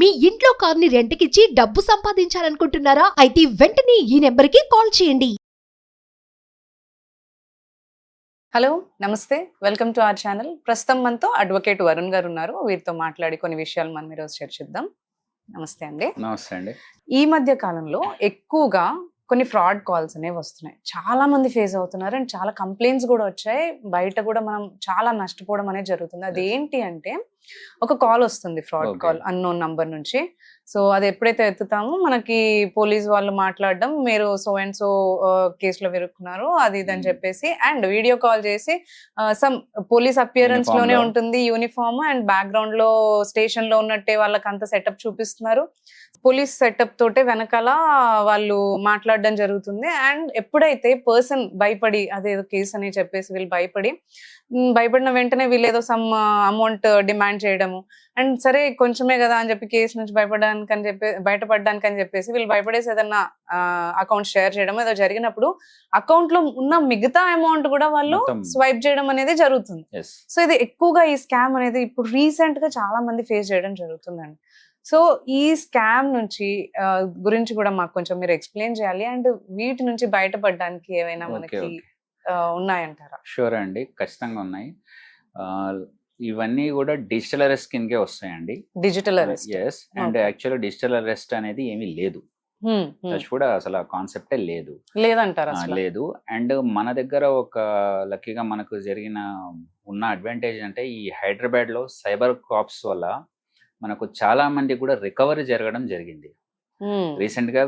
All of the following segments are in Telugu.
మీ ఇంట్లో కార్ని రెంట్కిచ్చి డబ్బు సంపాదించాలనుకుంటున్నారా? అయితే వెంటనే ఈ నెంబర్కి కాల్ చేయండి. హలో నమస్తే, వెల్కమ్ టు అవర్ ఛానల్. ప్రస్తుతం మనతో అడ్వకేట్ వరుణ్ గారు ఉన్నారు. వీరితో మాట్లాడి కొన్ని విషయాలు మనం ఈరోజు చర్చిద్దాం. నమస్తే అండి. నమస్తే అండి. ఈ మధ్య కాలంలో ఎక్కువగా కొన్ని ఫ్రాడ్ కాల్స్ అనేవి వస్తున్నాయి. చాలా మంది ఫేస్ అవుతున్నారు అండ్ చాలా కంప్లైంట్స్ కూడా వచ్చాయి. బయట కూడా మనం చాలా నష్టపోవడం అనేది జరుగుతుంది. అది ఏంటి అంటే, ఒక కాల్ వస్తుంది, ఫ్రాడ్ కాల్, అన్నోన్ నంబర్ నుంచి. సో అది ఎప్పుడైతే ఎత్తుతామో మనకి పోలీస్ వాళ్ళు మాట్లాడడం, మీరు సో అండ్ సో కేసులో విరుక్కున్నారు అది ఇది అని చెప్పేసి, అండ్ వీడియో కాల్ చేసి సమ్ పోలీస్ అపియరెన్స్ లోనే ఉంటుంది యూనిఫామ్, అండ్ బ్యాక్గ్రౌండ్ లో స్టేషన్ లో ఉన్నట్టే వాళ్ళకి అంత సెటప్ చూపిస్తున్నారు. పోలీస్ సెటప్ తోటే వెనకాల వాళ్ళు మాట్లాడడం జరుగుతుంది. అండ్ ఎప్పుడైతే పర్సన్ భయపడి అదేదో కేసు అని చెప్పేసి వీళ్ళు భయపడిన వెంటనే వీళ్ళు ఏదో సమ్ అమౌంట్ డిమాండ్ చేయడము, అండ్ సరే కొంచెమే కదా అని చెప్పి కేసు నుంచి బయటపడడానికి అని చెప్పేసి వీళ్ళు భయపడేసి ఏదన్నా అకౌంట్ షేర్ చేయడం ఏదో జరిగినప్పుడు అకౌంట్ లో ఉన్న మిగతా అమౌంట్ కూడా వాళ్ళు స్వైప్ చేయడం అనేది జరుగుతుంది. సో ఇది ఎక్కువగా ఈ స్కామ్ అనేది ఇప్పుడు రీసెంట్ గా చాలా మంది ఫేస్ చేయడం జరుగుతుందండి. సో ఈ స్కామ్ నుంచి గురించి కూడా మాకు కొంచెం మీరు ఎక్స్ప్లెయిన్ చేయాలి. అండ్ వీటి నుంచి బయటపడడానికి ఏమైనా మనకి ఉన్నాయంటారా? షూర్ అండి, ఖచ్చితంగా ఉన్నాయి. ఇవన్నీ కూడా డిజిటల్ అరెస్ట్ కిందకే వస్తాయండి. Digital arrest, yes. And actually digital arrest అనేది ఏమీ లేదు, కూడా అసలు ఆ కాన్సెప్టే లేదంటారా? లేదు. అండ్ మన దగ్గర ఒక లక్కీగా మనకు ఉన్న అడ్వాంటేజ్ అంటే, ఈ హైదరాబాద్ లో సైబర్ క్రాప్స్ వల్ల మనకు చాలా మంది కూడా రికవరీ జరగడం జరిగింది. రీసెంట్ గా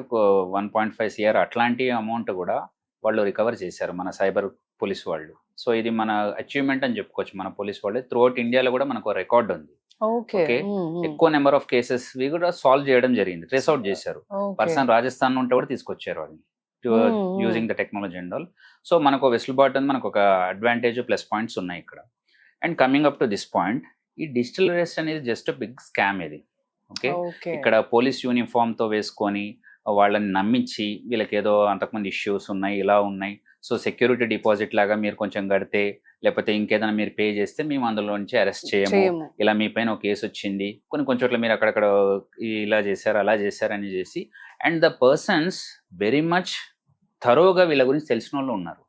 1.5 CR అట్లాంటి అమౌంట్ కూడా వాళ్ళు రికవర్ చేశారు మన సైబర్ పోలీస్ వాళ్ళు. సో ఇది మన అచీవ్మెంట్ అని చెప్పుకోవచ్చు. మన పోలీస్ వాళ్ళు త్రూఅవుట్ ఇండియాలో కూడా మనకు రికార్డ్ ఉంది. ఓకే, ఎక్కువ నెంబర్ ఆఫ్ కేసెస్ కూడా సాల్వ్ చేయడం జరిగింది, ట్రేస్ అవుట్ చేశారు. పర్సన్ రాజస్థాన్ ఉంటే కూడా తీసుకొచ్చారు వాళ్ళని, using the technology and all. So మనకు వెసులుబాటు ఉంది, మనకు ఒక అడ్వాంటేజ్ ప్లస్ పాయింట్స్ ఉన్నాయి ఇక్కడ. And coming up to this point, ఈ డిజిటల్ అరెస్ట్ అనేది జస్ట్ బిగ్ స్కామ్ ఇది. ఓకే, ఇక్కడ పోలీస్ యూనిఫామ్ తో వేసుకొని వాళ్ళని నమ్మించి, వీళ్ళకి ఏదో అంతకుముందు ఇష్యూస్ ఉన్నాయి, ఇలా ఉన్నాయి, సో సెక్యూరిటీ డిపాజిట్ లాగా మీరు కొంచెం కడితే, లేకపోతే ఇంకేదైనా మీరు పే చేస్తే మేము అందులో నుంచి అరెస్ట్ చేయము, ఇలా మీ పైన ఒక కేసు వచ్చింది, కొన్ని చోట్ల మీరు అక్కడక్కడ ఇలా చేశారు అలా చేశారు అని చేసి, and the persons very much థరోగా వీళ్ళ గురించి తెలిసిన వాళ్ళు ఉన్నారు.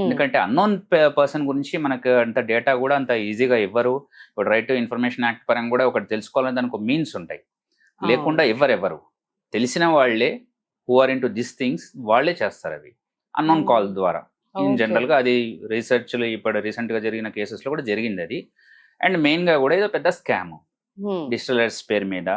ఎందుకంటే అన్నోన్ పర్సన్ గురించి మనకు అంత డేటా కూడా అంత ఈజీగా ఇవ్వరు. ఇప్పుడు రైట్ టు ఇన్ఫర్మేషన్ యాక్ట్ పరంగా కూడా ఒకటి తెలుసుకోవాలని దానికి ఒక మీన్స్ ఉంటాయి, లేకుండా ఎవరు తెలిసిన వాళ్ళే who are into this things వాళ్ళే చేస్తారు అవి అన్నోన్ కాల్ ద్వారా. ఇన్ జనరల్ గా అది రీసెర్చ్ లో ఇప్పుడు రీసెంట్ గా జరిగిన కేసెస్ లో కూడా జరిగింది అది. అండ్ మెయిన్ గా కూడా ఏదో పెద్ద స్కామ్, డిజిటల్ అరెస్ట్ పేరు మీద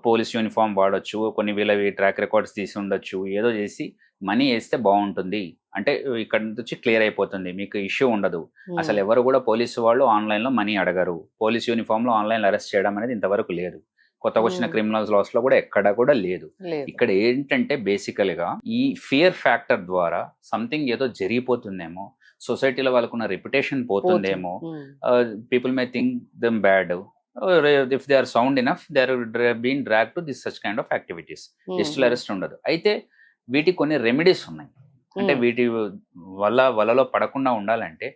పోలీస్ యూనిఫామ్ వాడొచ్చు, కొన్ని వీళ్ళవి ట్రాక్ రికార్డ్స్ తీసి ఉండొచ్చు, ఏదో చేసి మనీ వేస్తే బాగుంటుంది అంటే ఇక్కడ నుంచి క్లియర్ అయిపోతుంది, మీకు ఇష్యూ ఉండదు. అసలు ఎవరు కూడా పోలీసు వాళ్ళు ఆన్లైన్ లో మనీ అడగరు. పోలీస్ యూనిఫామ్ లో ఆన్లైన్ అరెస్ట్ చేయడం అనేది ఇంతవరకు లేదు. కొత్తగా వచ్చిన క్రిమినల్స్ లాస్ లో కూడా ఎక్కడా కూడా లేదు. ఇక్కడ ఏంటంటే బేసికల్ గా ఈ ఫియర్ ఫ్యాక్టర్ ద్వారా సంథింగ్ ఏదో జరిగిపోతుందేమో, సొసైటీలో వాళ్ళకున్న రెప్యుటేషన్ పోతుందేమో, people may think them bad. If they are sound enough, they are being dragged to this such kind of activities. Digital arrest ఉండదు. అయితే వీటికి కొన్ని రెమెడీస్ ఉన్నాయి. అంటే వీటి వలలో పడకుండా ఉండాలంటే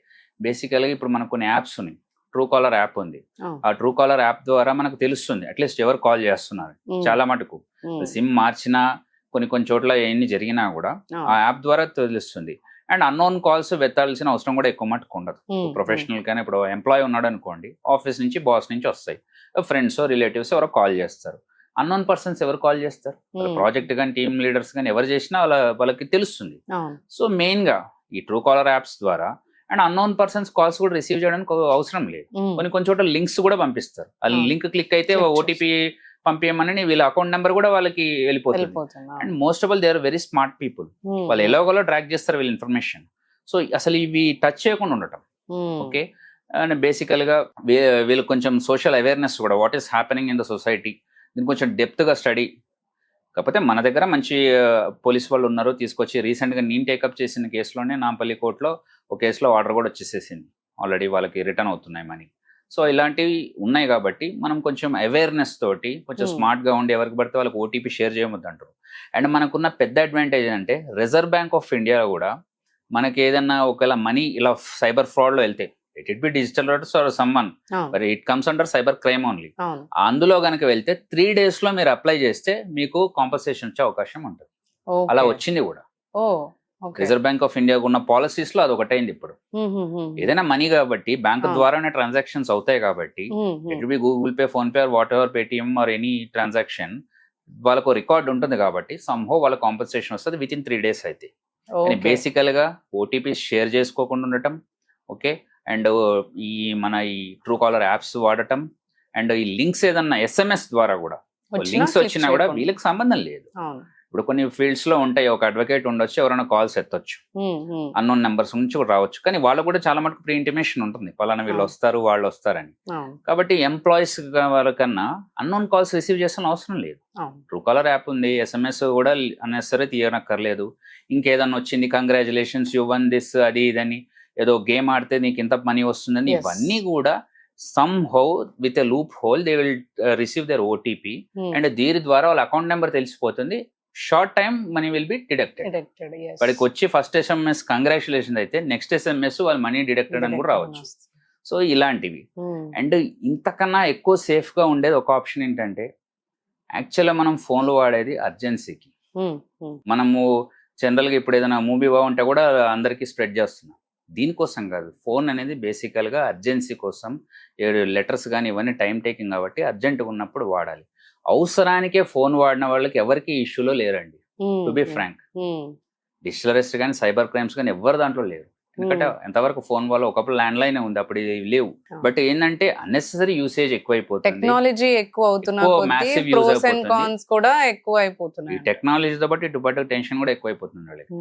బేసికల్గా ఇప్పుడు మనకు కొన్ని యాప్స్ ఉన్నాయి. ట్రూ కాలర్ యాప్ ఉంది. ఆ ట్రూ కాలర్ యాప్ ద్వారా మనకు తెలుస్తుంది అట్లీస్ట్ ఎవరు కాల్ చేస్తున్నారు. చాలా మటుకు సిమ్ మార్చినా కొన్ని చోట్ల ఎన్ని జరిగినా కూడా ఆ యాప్ ద్వారా తెలుస్తుంది. అండ్ అన్నోన్ కాల్స్ వెతాల్సిన అవసరం కూడా ఎక్కువ మటుకు ఉండదు. ప్రొఫెషనల్ కానీ ఇప్పుడు ఎంప్లాయీ ఉన్నాడు అనుకోండి, ఆఫీస్ నుంచి బాస్ నుంచి వస్తాయి, ఫ్రెండ్స్ రిలేటివ్స్ ఎవరో కాల్ చేస్తారు. అన్నోన్ పర్సన్స్ ఎవరు కాల్ చేస్తారు? ప్రాజెక్ట్ కానీ టీమ్ లీడర్స్ కానీ ఎవరు చేసినా వాళ్ళకి తెలుస్తుంది. సో మెయిన్ గా ఈ ట్రూ కాలర్ యాప్స్ ద్వారా అండ్ అన్నోన్ పర్సన్స్ కాల్స్ కూడా రిసీవ్ చేయడానికి అవసరం లేదు. కొన్ని చోట్ల లింక్స్ కూడా పంపిస్తారు. ఆ లింక్ క్లిక్ అయితే ఓటీపీ పంపించమని వీళ్ళ అకౌంట్ నెంబర్ కూడా వాళ్ళకి వెళ్ళిపోతుంది. And most of all they are very smart people. వాళ్ళు ఎలాగోలో ట్రాక్ చేస్తారు వీళ్ళ ఇన్ఫర్మేషన్. సో అసలు ఇవి టచ్ చేయకుండా ఉండటం. ఓకే, అండ్ బేసికల్ గా వీళ్ళు కొంచెం సోషల్ అవేర్నెస్ కూడా, what is happening in the society, దీన్ని కొంచెం డెప్త్ గా స్టడీ. కాకపోతే మన దగ్గర మంచి పోలీస్ వాళ్ళు ఉన్నారు, తీసుకొచ్చి రీసెంట్ గా నేను టేకప్ చేసిన కేసులోనే నాంపల్లి కోర్టులో ఒక కేసులో ఆర్డర్ కూడా వచ్చేసేసింది ఆల్రెడీ, వాళ్ళకి రిటర్న్ అవుతున్నాయి మనీ. సో ఇలాంటివి ఉన్నాయి కాబట్టి మనం కొంచెం అవేర్నెస్ తోటి కొంచెం స్మార్ట్ గా ఉండి ఎవరికి పడితే వాళ్ళకి ఓటీపీ షేర్ చేయవద్దు అంటారు. అండ్ మనకున్న పెద్ద అడ్వాంటేజ్ అంటే రిజర్వ్ బ్యాంక్ ఆఫ్ ఇండియా కూడా మనకి ఏదన్నా ఒకవేళ మనీ ఇలా సైబర్ ఫ్రాడ్ లో వెళ్తే it be digital or someone, అవును మరి it comes under cyber crime only. అవును అందులో కనుక వెళ్తే 3 days లో మీరు అప్లై చేస్తే మీకు కాంపన్సేషన్ వచ్చే అవకాశం ఉంటుంది. అలా ఓకే వచ్చింది కూడా. ఓ okay Reserve Bank of India ఉన్న పాలసీస్ లో అది ఒకటైంది. ఇప్పుడు ఏదైనా మనీ కాబట్టి బ్యాంక్ అవును. ద్వారానే ట్రాన్సాక్షన్స్ అవుతాయి కాబట్టి it be Google Pay, PhonePe or whatever, Paytm or any transaction, వాళ్ళకు రికార్డ్ ఉంటుంది కాబట్టి సమ్హో వాళ్ళ కాంపన్సేషన్ వస్తుంది విత్ ఇన్ 3 days అయితే. కానీ ఓకే బేసికల్ గా ఓటీపీ షేర్ చేసుకోకుండా ఉండటం, ఓకే, అండ్ ఈ మన ఈ ట్రూ కాలర్ యాప్స్ వాడటం, అండ్ ఈ లింక్స్ ఏదన్నా ఎస్ఎంఎస్ ద్వారా కూడా లింక్స్ వచ్చినా కూడా వీళ్ళకి సంబంధం లేదు. అవును ఇప్పుడు కొన్ని ఫీల్డ్స్ లో ఉంటాయి, ఒక అడ్వకేట్ ఉండొచ్చు, ఎవరైనా కాల్స్ ఎత్తొచ్చు, అన్నోన్ నెంబర్స్ నుంచి కూడా రావచ్చు, కానీ వాళ్ళు కూడా చాలా మటుకు ప్రీ ఇంటిమేషన్ ఉంటుంది, పలానా వీళ్ళు వస్తారు వాళ్ళు వస్తారని. అవును కాబట్టి ఎంప్లాయీస్ వాళ్ళకన్నా అన్నోన్ కాల్స్ రిసీవ్ చేసిన అవసరం లేదు. అవును ట్రూ కాలర్ యాప్ ఉంది, ఎస్ఎంఎస్ కూడా అన్నెసరీ తీయనక్కర్లేదు. ఇంకేదన్నా వచ్చింది కంగ్రాచులేషన్స్ యు వన్ దిస్ అది ఇదని, ఏదో గేమ్ ఆడితే నీకు ఇంత మనీ వస్తుందని, Yes. ఇవన్నీ కూడా somehow with a loophole they will receive their OTP, and దీని ద్వారా వాళ్ళ అకౌంట్ నెంబర్ తెలిసిపోతుంది. Short time money will be deducted. Deducted వాడికి వచ్చి ఫస్ట్ ఎస్ఎంఎస్ కంగ్రాచులేషన్ అయితే నెక్స్ట్ ఎస్ఎంఎస్ వాళ్ళ మనీ డిడక్టెడ్ అని కూడా రావచ్చు. సో ఇలాంటివి. అండ్ ఇంతకన్నా ఎక్కువ సేఫ్ గా ఉండేది ఒక ఆప్షన్ ఏంటంటే, యాక్చువల్గా మనం ఫోన్లు వాడేది అర్జెన్సీకి. మనము జనరల్గా ఇప్పుడు ఏదైనా మూవీ బాగుంటే కూడా అందరికీ స్ప్రెడ్ చేస్తున్నాం. దీనికోసం కాదు, ఫోన్ అనేది బేసికల్గా అర్జెన్సీ కోసం, లెటర్స్ కానీ ఇవన్నీ టైం టేకింగ్ కాబట్టి అర్జెంట్గా ఉన్నప్పుడు వాడాలి. అవసరానికే ఫోన్ వాడిన వాళ్ళకి ఎవరికి ఇష్యూలో లేరండి, to be frank. Digital arrest కానీ సైబర్ క్రైమ్స్ కానీ ఎవరు దాంట్లో లేరు. ఎందుకంటే ఎంతవరకు ఫోన్ వల్ల ఒకప్పుడు ల్యాండ్ లైన్ ఉంది, అప్పుడు ఇది లేవు. బట్ ఏంటంటే అన్నెసరీ యూసేజ్ ఎక్కువైపోతుంది, టెక్నాలజీ ఎక్కువ అవుతున్న ఎక్కువ కొద్దీ massive use pros and అయిపోతుంది. cons కూడా ఎక్కువ ఈ అయిపోతున్నాయి. టెక్నాలజీతో బట్టి ఇటు టెన్షన్ కూడా ఎక్కువైపోతుంది వాళ్ళకి.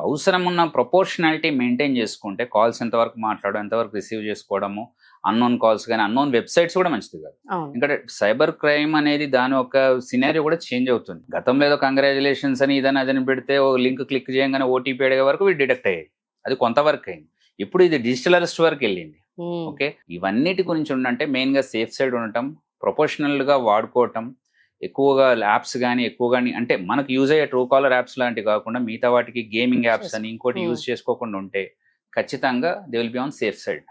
అవసరం ఉన్న ప్రపోర్షనాలిటీ మెయింటైన్ చేసుకుంటే కాల్స్ ఎంతవరకు మాట్లాడడం, ఎంతవరకు రిసీవ్ చేసుకోవడము, అన్నోన్ కాల్స్ కానీ అన్నోన్ వెబ్సైట్స్ కూడా మంచిది కాదు. అవును ఎందుకంటే సైబర్ క్రైమ్ అనేది దాని ఒక సినారియో కూడా చేంజ్ అవుతుంది. గతంలో ఏదో కంగ్రాచులేషన్స్ అని ఇదని అదని పెడితే ఓ లింక్ క్లిక్ చేయగానే ఓటీపీ అడిగే వరకు వీడు డిడక్ట్ అయ్యాయి, అది కొంతవరకు అయింది. ఇప్పుడు ఇది డిజిటల్ అరెస్ట్ వరకు వెళ్ళింది. ఓకే, ఇవన్నిటి గురించి ఉండంటే మెయిన్ గా సేఫ్ సైడ్ ఉండటం, ప్రొఫెషనల్ గా వాడుకోవటం, ఎక్కువగా యాప్స్ కానీ ఎక్కువ కానీ అంటే మనకు యూజ్ అయ్యే ట్రూ కాలర్ యాప్స్ లాంటివి కాకుండా మిగతా వాటికి గేమింగ్ యాప్స్ అని ఇంకోటి యూజ్ చేసుకోకుండా ఉంటే ఖచ్చితంగా they will be on safe side.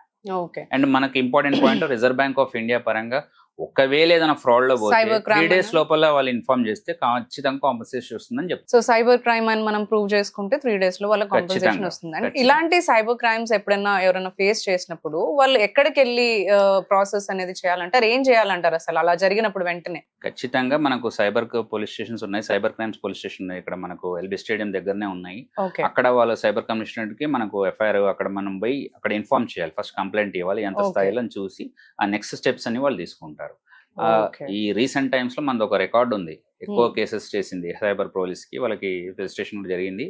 Okay and మనకి important point, Reserve Bank of India పరంగా ఒకవేళ ఏదైనా ఫ్రాడ్ లో పోతే Cyber crime 3 days అన్నా? లోపల వాళ్ళు ఇన్ఫార్మ్ చేస్తే ఖచ్చితంగా కాంపన్సేషన్ వస్తుందని చెప్తారు. సో సైబర్ క్రైమ్ అని మనం ప్రూవ్ చేసుకుంటే 3 days లో వాళ్ళ కాంపన్సేషన్ ఖచ్చితంగా, వస్తుంది. అండ్ ఖచ్చితంగా. ఇలాంటి సైబర్ క్రైమ్స్ ఎప్పుడైనా ఎవరైనా ఫేస్ చేసినప్పుడు వాళ్ళు ఎక్కడికి వెళ్ళి ప్రాసెస్ అనేది చేయాలంటారు, ఏం చేయాలంటారు అసలు అలా జరిగినప్పుడు వెంటనే? ఖచ్చితంగా మనకు సైబర్ పోలీస్ స్టేషన్స్ ఉన్నాయి, సైబర్ క్రైమ్స్ పోలీస్ స్టేషన్ ఉన్నాయి, ఇక్కడ మనకు ఎల్బీ స్టేడియం దగ్గరనే ఉన్నాయి. ఓకే అక్కడ వాళ్ళ సైబర్ కమిషనర్ కి మనకు ఎఫ్ఐఆర్ అక్కడ మనం పోయి అక్కడ ఇన్ఫార్మ్ చేయాలి, ఫస్ట్ కంప్లైంట్ ఇవ్వాలి, ఎంత Okay. స్థాయిలో అని చూసి ఆ నెక్స్ట్ స్టెప్స్ అని వాళ్ళు తీసుకుంటారు. Okay. ఈ రీసెంట్ టైమ్స్ లో మనది ఒక రికార్డ్ ఉంది, ఎక్కువ Hmm. కేసెస్ చేసింది సైబర్ పోలీస్ కి, వాళ్ళకి రిజిస్ట్రేషన్ కూడా జరిగింది.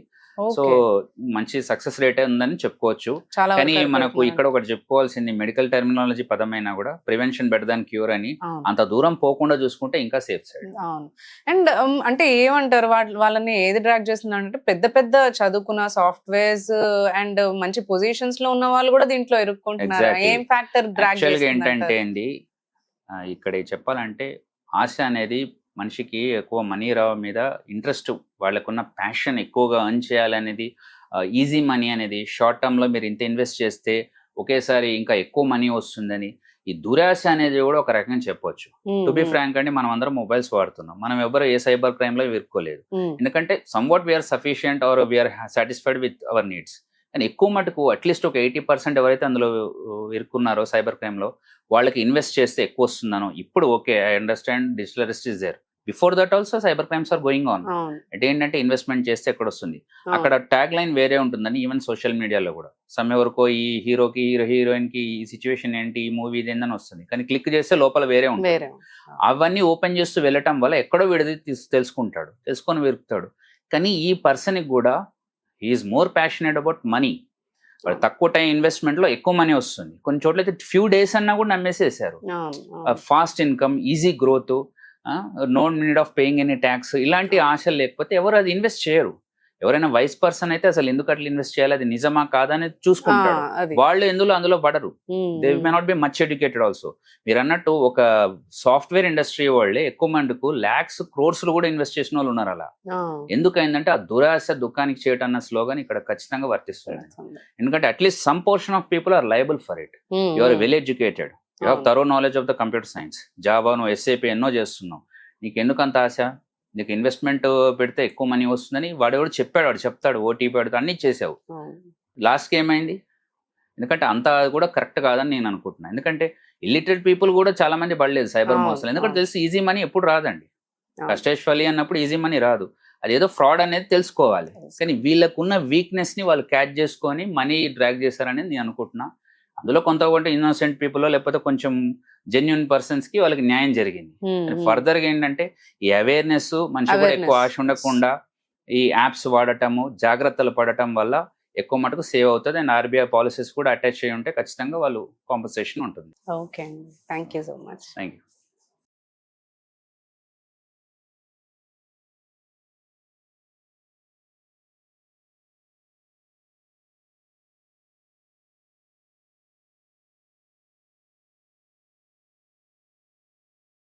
సో ఓకే మంచి సక్సెస్ రేట్ ఉందని చెప్పుకోవచ్చు. చాలా కానీ వరకు మనకు అయిపోతున్నాయి. ఇక్కడ ఒకటి చెప్పుకోవాల్సింది, మెడికల్ టెర్మినాలజీ పదమైనా కూడా ప్రివెన్షన్ బెటర్ దాన్ క్యూర్ అని, అవును. అంత దూరం పోకుండా చూసుకుంటే ఇంకా సేఫ్ సైడ్. అవును. అండ్ అంటే ఏమంటారు వాళ్ళని ఏది డ్రాగ్ చేస్తుంది అంటే, పెద్ద పెద్ద చదువుకున్న సాఫ్ట్వేర్స్ అండ్ మంచి పొజిషన్స్ లో ఉన్న వాళ్ళు కూడా దీంట్లో ఇరుక్కుంటున్నారు. Exactly. ఏం ఫ్యాక్టర్ డ్రాగ్ యాక్చువల్గా ఏంటంటే అండి, ఇక్కడ చెప్పాలంటే ఆశ అనేది మనిషికి ఎక్కువ మనీ రావ మీద ఇంట్రెస్ట్, వాళ్ళకున్న ప్యాషన్ ఎక్కువగా ఎర్న్ చేయాలనేది, ఈజీ మనీ అనేది, షార్ట్ టర్మ్ లో మీరు ఇంత ఇన్వెస్ట్ చేస్తే ఒకేసారి ఇంకా ఎక్కువ మనీ వస్తుందని, ఈ దురాశ అనేది కూడా ఒక రకంగా చెప్పొచ్చు. టు బి ఫ్రాంక్ అండి, మనం అందరం మొబైల్స్ వాడుతున్నాం, మనం ఎవరు ఏ సైబర్ క్రైమ్ లో ఇరుక్కోలేదు. ఎందుకంటే somewhat we're sufficient or we're satisfied with our needs. కానీ ఎక్కువ మటుకు అట్లీస్ట్ ఒక 80% ఎవరైతే అందులో ఇరుక్కున్నారో సైబర్ క్రైమ్ లో, వాళ్ళకి ఇన్వెస్ట్ చేస్తే ఎక్కువ వస్తుందనో. ఇప్పుడు okay, I understand digital arrest is there, before that also cyber crimes are going on. అంటే ఏంటంటే ఇన్వెస్ట్మెంట్ చేస్తే ఎక్కడ వస్తుంది, అక్కడ ట్యాగ్ లైన్ వేరే ఉంటుందని ఈవెన్ సోషల్ మీడియాలో కూడా సమ్మె వరకు ఈ హీరోకి హీరోయిన్ కి ఈ సిచ్యువేషన్ ఏంటి, ఈ మూవీ ఏందని వస్తుంది, కానీ క్లిక్ చేస్తే లోపల వేరే ఉంటుంది. వేరే అవన్నీ ఓపెన్ చేస్తూ వెళ్ళటం వల్ల ఎక్కడో విడిది తెలుసుకుంటాడు, తెలుసుకొని విరుకుతాడు. కానీ ఈ పర్సన్కి కూడా is more passionate about money. వాళ్ళు తక్కువ టైం ఇన్వెస్ట్మెంట్ లో ఎక్కువ మనీ వస్తుంది. కొన్ని చోట్ల అయితే ఫ్యూ డేస్ అన్నా కూడా నమ్మేసేసారు. Fast income, easy growth, no need of paying any tax, ఇలాంటి ఆశలు లేకపోతే ఎవరు అది ఇన్వెస్ట్ చేయరు. ఎవరైనా వైస్ పర్సన్ అయితే అసలు ఎందుకు అట్లా ఇన్వెస్ట్ చేయాలి, అది నిజమా కాదా అనేది చూసుకుంటాడు. అది వాళ్ళు అందులో పడరు. They may not be much educated also. మీరు అన్నట్టు ఒక సాఫ్ట్వేర్ ఇండస్ట్రీ వాళ్ళే ఎక్కువ మందికి లాక్స్ క్రోర్స్ కూడా ఇన్వెస్ట్ చేసిన వాళ్ళు ఉన్నారు అలా. ఎందుకైందంటే ఆ దురాశ దుఃఖానికి చేయటం అన్న స్లోగన్ ఇక్కడ ఖచ్చితంగా వర్తిస్తుంది. ఎందుకంటే at least some portion of people are liable for it. You are well educated, you have thorough knowledge of the computer science, Java, నువ్వు SAP ఎన్నో చేస్తున్నావు, నీకు ఎందుకు అంత ఆశ? నీకు ఇన్వెస్ట్మెంట్ పెడితే ఎక్కువ మనీ వస్తుందని వాడు చెప్తాడు, OTP పెడతా, అన్ని చేసావు. లాస్ట్కి ఏమైంది? ఎందుకంటే అంత కూడా కరెక్ట్ కాదని నేను అనుకుంటున్నాను. ఎందుకంటే ఇల్లిటరేట్ పీపుల్ కూడా చాలా మంది పడలేదు సైబర్ మోసాలు. ఎందుకంటే తెలిసి ఈజీ మనీ ఎప్పుడు రాదండి. కస్టేశ్వలి అన్నప్పుడు ఈజీ మనీ రాదు, అదేదో ఫ్రాడ్ అనేది తెలుసుకోవాలి. కానీ వీళ్ళకున్న వీక్నెస్ ని వాళ్ళు క్యాచ్ చేసుకొని మనీ డ్రాగ్ చేశారనేది నేను అనుకుంటున్నా. అందులో కొంత ఇన్నోసెంట్ పీపుల్ లేకపోతే కొంచెం జెన్యున్ పర్సన్స్ కి వాళ్ళకి న్యాయం జరిగింది. ఫర్దర్ గా ఏంటంటే ఈ అవేర్నెస్ మనిషి కూడా ఎక్కువ ఆశ ఉండకుండా ఈ యాప్స్ వాడటము, జాగ్రత్తలు పడటం వల్ల ఎక్కువ మటుకు సేవ్ అవుతుంది. అండ్ RBI పాలసీస్ కూడా అటాచ్ అయ్యి ఉంటే ఖచ్చితంగా వాళ్ళు కాంపన్సేషన్ ఉంటుంది. ఓకే అండి, thank you so much. Thank you.